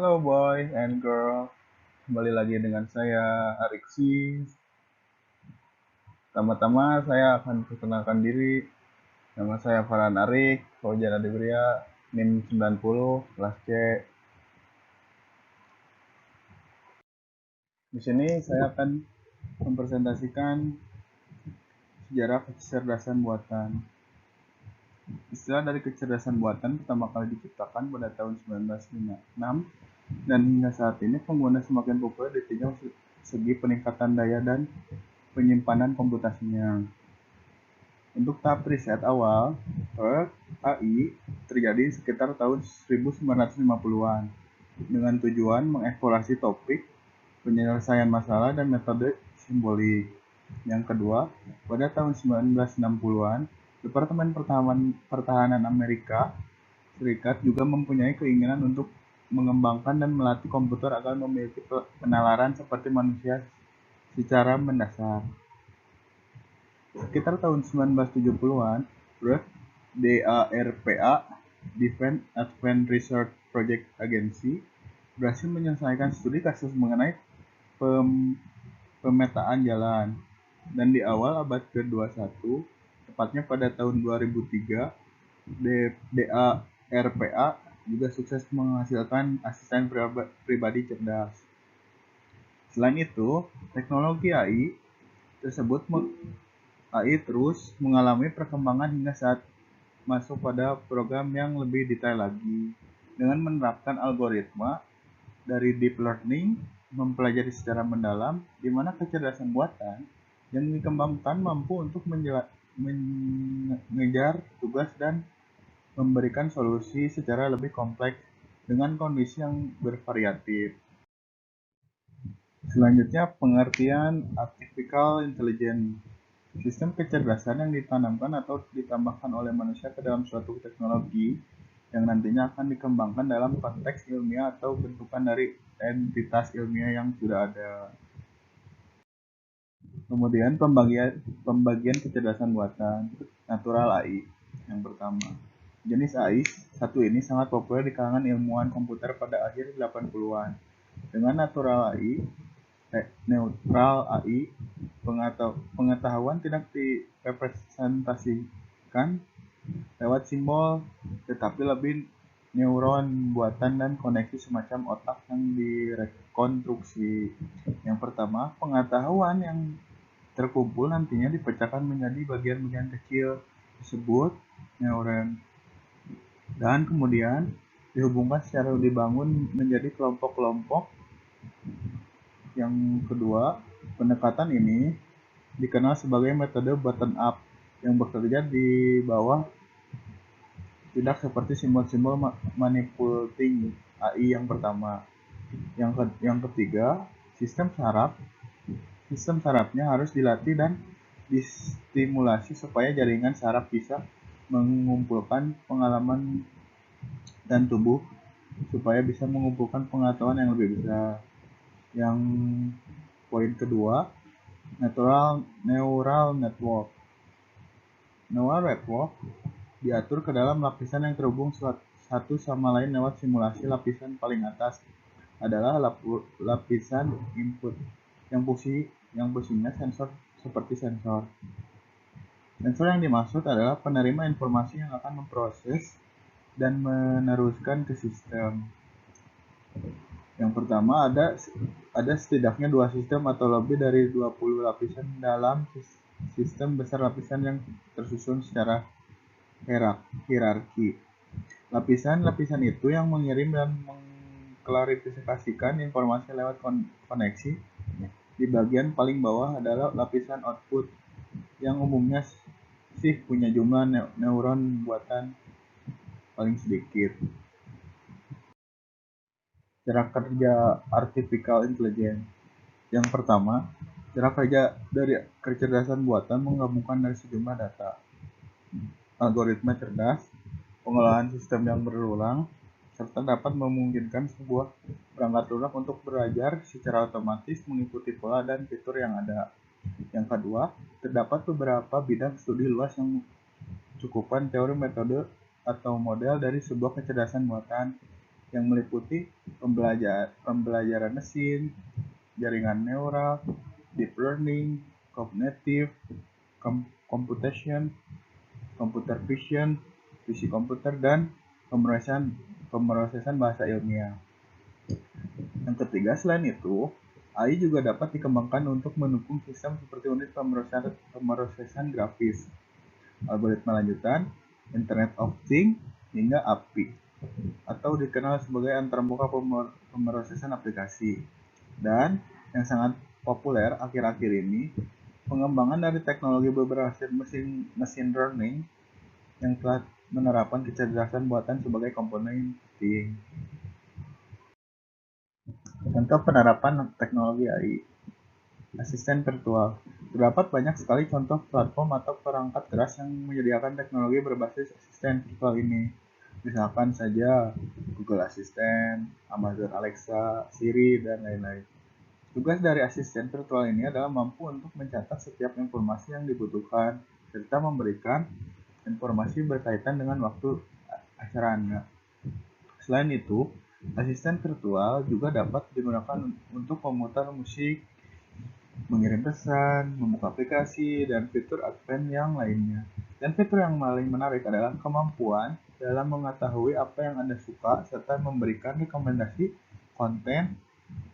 Halo boy and girl, kembali lagi dengan saya Ariksi. Pertama-tama saya akan perkenalkan diri. Nama saya Farhan Arik, Fauzan Adibria, NIM 90, kelas C. Di sini saya akan mempresentasikan sejarah kecerdasan buatan. Istilah dari kecerdasan buatan pertama kali diciptakan pada tahun 1956 dan hingga saat ini pengguna semakin populer di tiga segi peningkatan daya dan penyimpanan komputasinya. Untuk tahap riset awal, proyek AI terjadi sekitar tahun 1950-an dengan tujuan mengeksplorasi topik, penyelesaian masalah, dan metode simbolik. Yang kedua, pada tahun 1960-an, Departemen Pertahanan Amerika Serikat juga mempunyai keinginan untuk mengembangkan dan melatih komputer agar memiliki penalaran seperti manusia secara mendasar. Sekitar tahun 1970-an, proyek DARPA (Defense Advanced Research Project Agency) berhasil menyelesaikan studi kasus mengenai pemetaan jalan, dan di awal abad ke-21, tepatnya pada tahun 2003, DARPA juga sukses menghasilkan asisten pribadi cerdas. Selain itu, teknologi AI terus mengalami perkembangan hingga saat masuk pada program yang lebih detail lagi, dengan menerapkan algoritma dari deep learning, mempelajari secara mendalam di mana kecerdasan buatan yang dikembangkan mampu untuk mengejar tugas dan memberikan solusi secara lebih kompleks dengan kondisi yang bervariatif. Selanjutnya, pengertian artificial intelligence. Sistem kecerdasan yang ditanamkan atau ditambahkan oleh manusia ke dalam suatu teknologi yang nantinya akan dikembangkan dalam konteks ilmiah atau bentukan dari entitas ilmiah yang sudah ada. Kemudian pembagian kecerdasan buatan, natural AI. Yang pertama, jenis AI satu ini sangat populer di kalangan ilmuwan komputer pada akhir 80-an. Dengan natural AI, neutral AI, pengetahuan tidak direpresentasikan lewat simbol, tetapi lebih neuron buatan dan koneksi semacam otak yang direkonstruksi. Yang pertama, pengetahuan yang terkumpul nantinya dipecahkan menjadi bagian-bagian kecil disebut neuron, dan kemudian dihubungkan secara dibangun menjadi kelompok-kelompok. Yang kedua, pendekatan ini dikenal sebagai metode bottom up yang bekerja di bawah, tidak seperti simbol-simbol manipulating AI yang pertama. Yang ketiga, sistem saraf. Sistem sarafnya harus dilatih dan distimulasi supaya jaringan saraf bisa mengumpulkan pengalaman dan tubuh supaya bisa mengumpulkan pengetahuan yang lebih besar. Yang poin kedua, neural network. Neural network diatur ke dalam lapisan yang terhubung satu sama lain lewat simulasi. Lapisan paling atas adalah lapisan input yang fungsinya sensor seperti sensor. Sensor yang dimaksud adalah penerima informasi yang akan memproses dan meneruskan ke sistem. Yang pertama, ada setidaknya dua sistem atau lebih dari 20 lapisan dalam sistem besar lapisan yang tersusun secara hierarki. Lapisan-lapisan itu yang mengirim dan mengklarifikasikan informasi lewat koneksi. Di bagian paling bawah adalah lapisan output yang umumnya sih punya jumlah neuron buatan paling sedikit. Cara kerja artificial intelligence. Yang pertama, cara kerja dari kecerdasan buatan menggabungkan dari sejumlah data, algoritma cerdas, pengolahan sistem yang berulang, serta dapat memungkinkan sebuah perangkat lunak untuk belajar secara otomatis mengikuti pola dan fitur yang ada. Yang kedua, terdapat beberapa bidang studi luas yang cukupan teori, metode, atau model dari sebuah kecerdasan buatan yang meliputi pembelajaran mesin, jaringan neural, deep learning, cognitive, computation, computer vision, visi komputer, dan pemrosesan bahasa ilmiah. Yang ketiga, selain itu, AI juga dapat dikembangkan untuk mendukung sistem seperti unit pemrosesan grafis, algoritma lanjutan, Internet of Things, hingga API, atau dikenal sebagai antarmuka pemrosesan aplikasi. Dan yang sangat populer akhir-akhir ini, pengembangan dari teknologi berbasis mesin learning yang telah menerapkan kecerdasan buatan sebagai komponen penting. Contoh penerapan teknologi AI. Asisten virtual. Terdapat banyak sekali contoh platform atau perangkat keras yang menyediakan teknologi berbasis asisten virtual ini. Misalkan saja Google Assistant, Amazon Alexa, Siri, dan lain-lain. Tugas dari asisten virtual ini adalah mampu untuk mencatat setiap informasi yang dibutuhkan, serta memberikan informasi berkaitan dengan waktu acara Anda. Selain itu, asisten virtual juga dapat digunakan untuk memutar musik, mengirim pesan, membuka aplikasi, dan fitur advance yang lainnya. Dan fitur yang paling menarik adalah kemampuan dalam mengetahui apa yang Anda suka serta memberikan rekomendasi konten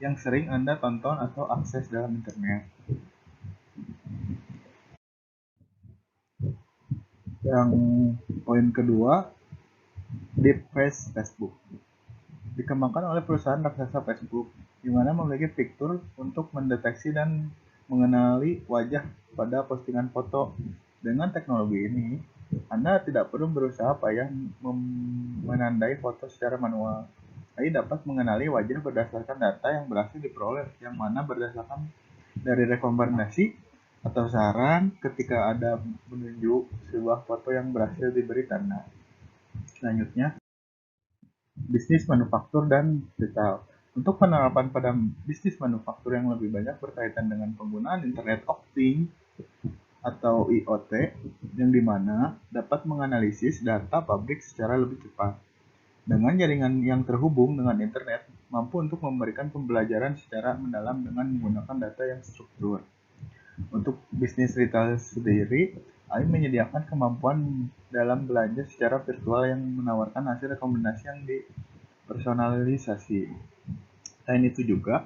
yang sering Anda tonton atau akses dalam internet. Yang poin kedua, Deep Face Facebook. Dikembangkan oleh perusahaan raksasa Facebook, di mana memiliki fitur untuk mendeteksi dan mengenali wajah pada postingan foto. Dengan teknologi ini, Anda tidak perlu berusaha payah menandai foto secara manual. AI dapat mengenali wajah berdasarkan data yang berhasil diperoleh, yang mana berdasarkan dari rekomendasi atau saran ketika ada menunjuk sebuah foto yang berhasil diberi tanda. Selanjutnya, bisnis manufaktur dan retail. Untuk penerapan pada bisnis manufaktur yang lebih banyak berkaitan dengan penggunaan Internet of Things atau IoT, yang dimana dapat menganalisis data pabrik secara lebih cepat. Dengan jaringan yang terhubung dengan internet, mampu untuk memberikan pembelajaran secara mendalam dengan menggunakan data yang struktur. Untuk bisnis retail sendiri, AI menyediakan kemampuan dalam belanja secara virtual yang menawarkan hasil rekomendasi yang dipersonalisasi. Selain itu juga,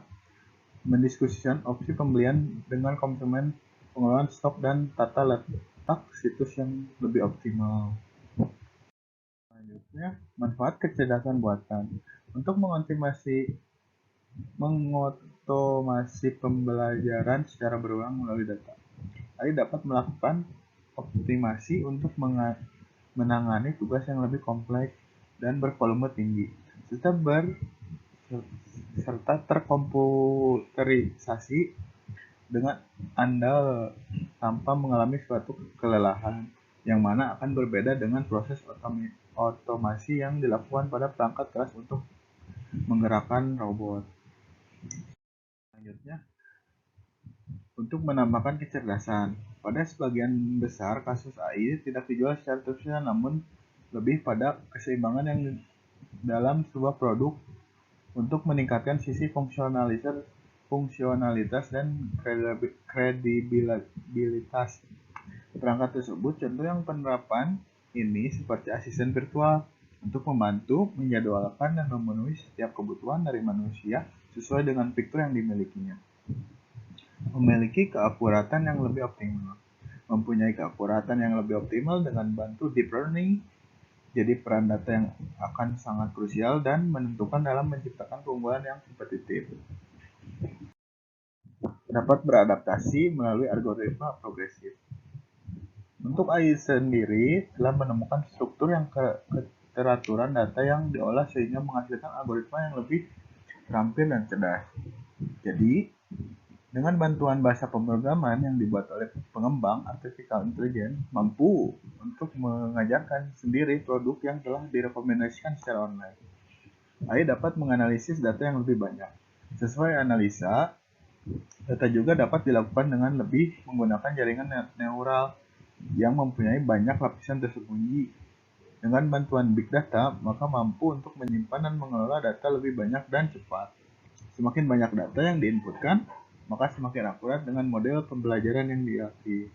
mendiskusikan opsi pembelian dengan konsumen, pengelolaan stok, dan tata letak situs yang lebih optimal. Selanjutnya, manfaat kecerdasan buatan. Untuk mengotomasi pembelajaran secara berulang melalui data, AI dapat melakukan optimasi untuk menangani tugas yang lebih kompleks dan bervolume tinggi, serta terkomputerisasi dengan andal tanpa mengalami suatu kelelahan, yang mana akan berbeda dengan proses otomasi yang dilakukan pada perangkat keras untuk menggerakkan robot. Selanjutnya, untuk menambahkan kecerdasan. Pada sebagian besar kasus AI tidak dijual secara terus-terusan, namun lebih pada keseimbangan yang dalam sebuah produk untuk meningkatkan sisi fungsionalitas dan kredibilitas perangkat tersebut. Contoh yang penerapan ini seperti asisten virtual untuk membantu menjadwalkan dan memenuhi setiap kebutuhan dari manusia sesuai dengan fitur yang dimilikinya. Memiliki keakuratan yang lebih optimal. Mempunyai keakuratan yang lebih optimal dengan bantu deep learning, jadi peran data yang akan sangat krusial dan menentukan dalam menciptakan keunggulan yang kompetitif. Dapat beradaptasi melalui algoritma progresif. Untuk AI sendiri telah menemukan struktur yang keteraturan data yang diolah sehingga menghasilkan algoritma yang lebih terampil dan cerdas. Jadi, dengan bantuan bahasa pemrograman yang dibuat oleh pengembang artificial intelligence, mampu untuk mengajarkan sendiri produk yang telah direkomendasikan secara online. AI dapat menganalisis data yang lebih banyak. Sesuai analisa, data juga dapat dilakukan dengan lebih menggunakan jaringan neural yang mempunyai banyak lapisan tersembunyi. Dengan bantuan big data, maka mampu untuk menyimpan dan mengelola data lebih banyak dan cepat. Semakin banyak data yang diinputkan, maka semakin akurat dengan model pembelajaran yang dilatih.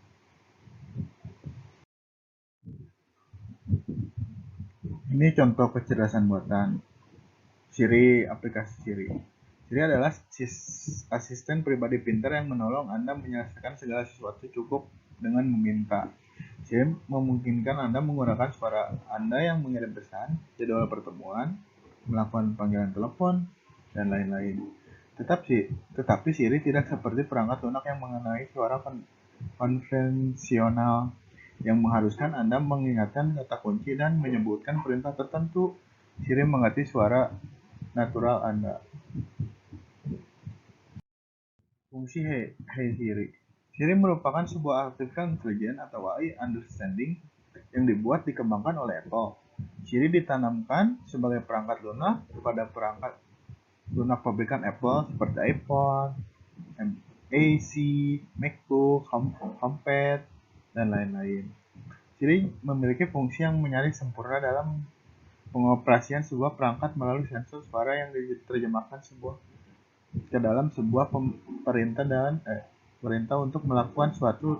Ini contoh kecerdasan buatan. Siri, aplikasi Siri. Siri adalah asisten pribadi pintar yang menolong Anda menyelesaikan segala sesuatu cukup dengan meminta. Siri memungkinkan Anda menggunakan suara Anda yang mengirim pesan, jadwal pertemuan, melakukan panggilan telepon, dan lain-lain. Tetapi Siri tidak seperti perangkat lunak yang mengenai suara konvensional yang mengharuskan Anda mengingatkan kata kunci dan menyebutkan perintah tertentu. Siri mengerti suara natural Anda. Fungsi Hey Siri. Siri merupakan sebuah artificial intelligence atau AI understanding yang dikembangkan oleh Apple. Siri ditanamkan sebagai perangkat lunak pada perangkat lunak pabrikan Apple seperti iPhone, AC, MacBook, HomePad, dan lain-lain. Siri memiliki fungsi yang nyaris sempurna dalam pengoperasian sebuah perangkat melalui sensor suara yang diterjemahkan ke dalam sebuah perintah untuk melakukan sesuatu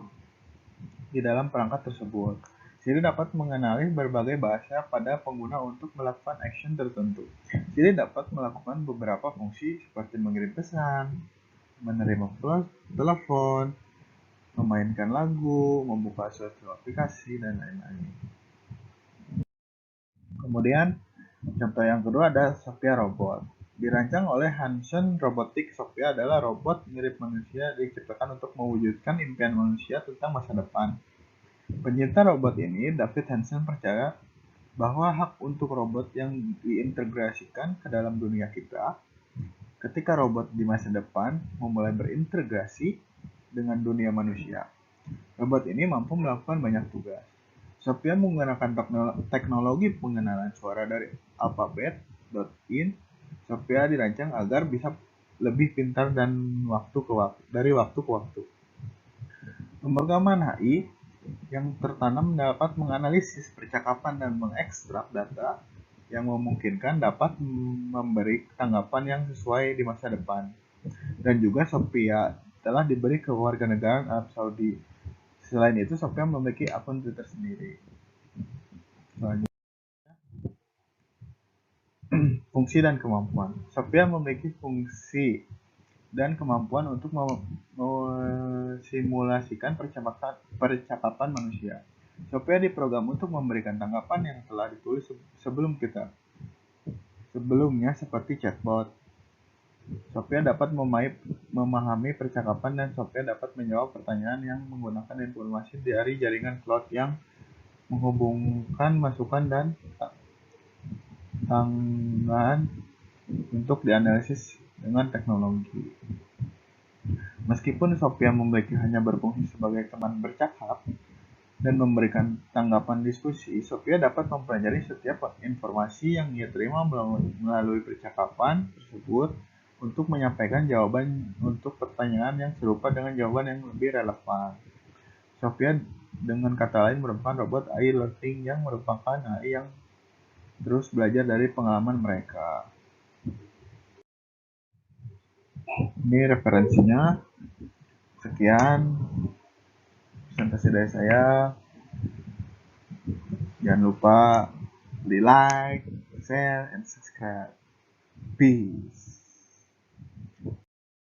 di dalam perangkat tersebut. Siri dapat mengenali berbagai bahasa pada pengguna untuk melakukan action tertentu. Siri dapat melakukan beberapa fungsi seperti mengirim pesan, menerima telepon, memainkan lagu, membuka suatu aplikasi, dan lain-lain. Kemudian, contoh yang kedua ada Sophia Robot. Dirancang oleh Hanson Robotics, Sophia adalah robot mirip manusia diciptakan untuk mewujudkan impian manusia tentang masa depan. Pencipta robot ini, David Hanson, percaya bahwa hak untuk robot yang diintegrasikan ke dalam dunia kita, ketika robot di masa depan memulai berintegrasi dengan dunia manusia. Robot ini mampu melakukan banyak tugas. Sophia menggunakan teknologi pengenalan suara dari Alphabet.in. Sophia dirancang agar bisa lebih pintar dan dari waktu ke waktu. Pemrograman HI yang tertanam dapat menganalisis percakapan dan mengekstrak data yang memungkinkan dapat memberi tanggapan yang sesuai di masa depan. Dan juga Sophia telah diberi kewarganegaraan Arab Saudi. Selain itu, Sophia memiliki akun Twitter sendiri. Selanjutnya, fungsi dan kemampuan. Sophia memiliki fungsi dan kemampuan untuk memsimulasikan percakapan manusia. Sophia diprogram untuk memberikan tanggapan yang telah ditulis sebelumnya seperti chatbot. Sophia dapat memahami percakapan dan Sophia dapat menjawab pertanyaan yang menggunakan informasi dari jaringan cloud yang menghubungkan masukan dan tangan untuk dianalisis dengan teknologi. Meskipun Sophia memiliki hanya berfungsi sebagai teman bercakap dan memberikan tanggapan diskusi, Sophia dapat mempelajari setiap informasi yang ia terima melalui percakapan tersebut untuk menyampaikan jawaban untuk pertanyaan yang serupa dengan jawaban yang lebih relevan. Sophia dengan kata lain merupakan robot AI learning yang merupakan AI yang terus belajar dari pengalaman mereka. Ini referensinya. Sekian presentasi dari saya. Jangan lupa di like, share, and subscribe. Peace.